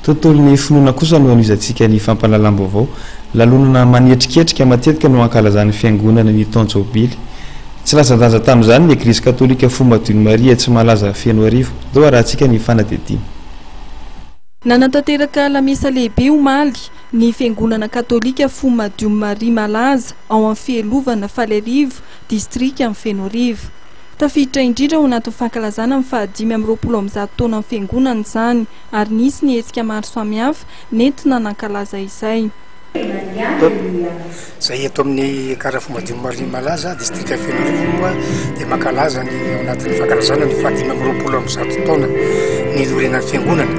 tontolon'ny finoana kosa no anizantsika ny fampahalalam-baovao lalonana manetriketrika matetika no ankalazan'ny fiangonana ny Tanjobily. Tsy laza-danja tamin'izany ny Eglise Katolika Fomba-Diony Maria tsy malaza feno arivo. Dao rahantsika ny fanadidiny. Nanatanteraka lamesa lehibe omaly ny fiangonana Katolika Fomba-Diony Maria malaza ao amin'ny fialovana Falerivo, distrika amin'ny Fenorivo. Tafiditra indrindra ao anaty fankalazana amin'ny fahadimy amby 20 taona amin'ny fiangonana izany ary nisy ny hetsika maro samihafa nentina nankalaza izay. Zay eto amin'ny kara Fomba-Diony Maria malaza distrika Fenorivo dia mankalaza ny ao anatin'ny fankalazana ny fahadimy amby 20 taona ny lorenan'ny fiangonana.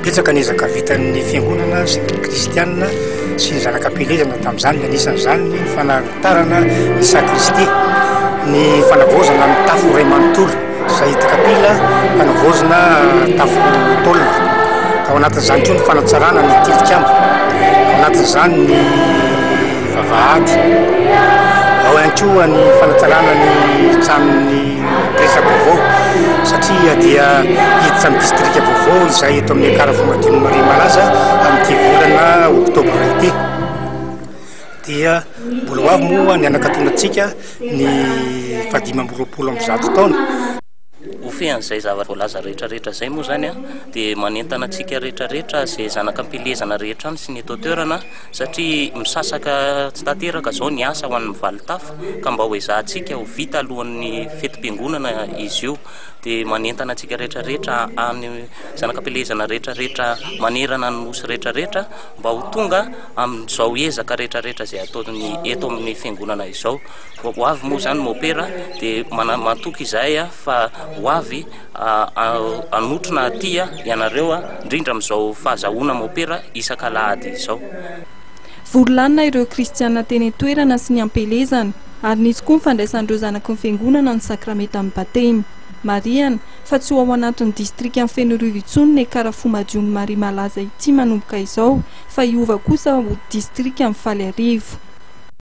Petsaka ny ezaka vitan'ny fiangonana sy ny kristianina sy ny zanakam-pielezana tamin'izany anisan'izany ny fanatarana ny sakristy, ny fanavozana ny tafo ray manontolo izay takapila fanavozana tafo taolona. Ao anatin'izany koa ny fanatsarana ny tilikambo, ao anatin'izany ny vavahady, ao ihany koa ny fanatsarana ny tranon'ny presako satria dia hiditra amin'ny distrika vaovao izay eto amin'ny kara Fomba-Diony Maria malaza amin'ity volana oktobra ity. Dia mbola ho avy moa ny anakatonantsika ny 20 taona. Ofean'izay zava-voalaza rehetrarehetra zay moa zany dia manentana antsika rehetrarehetra izay zanakam-pielezana rehetra sy ny eto toerana satria misasaka tsy tanteraka zao ny asa ho an'ny mivalitafo ka mba ho ezahantsika ho vita alohan'ny fetim-piangonana izy io. Dia manentana antsika rehetrarehetra amin'ny zanakam-pielezana rehetrarehetra manerana ny nosy rehetrarehetra mba ho tonga amin'izao ezaka rehetrarehetra izay ataony eto amin'ny fiangonana izao. Ho avy moa zany mopera dia matoky izay fa ho avy anotrona aty ianareo indrindra amin'izao fahazahoana mopera isan-kalahady izao. Vory-lanina ireo kristianina teny toerana sy ny ampelezana ary nisy koa ny fandraisan'ireo zanaky ny fiangonana ny sakramenta amin'ny batemy. Mariana fa tsy ho ao anatin'ny distrika amin'ny Fenorivo intsony ny kara Fomba-Diony Maria malaza ity manomboka izao fa hiova kosa ho distrika amin'ny Falerivo.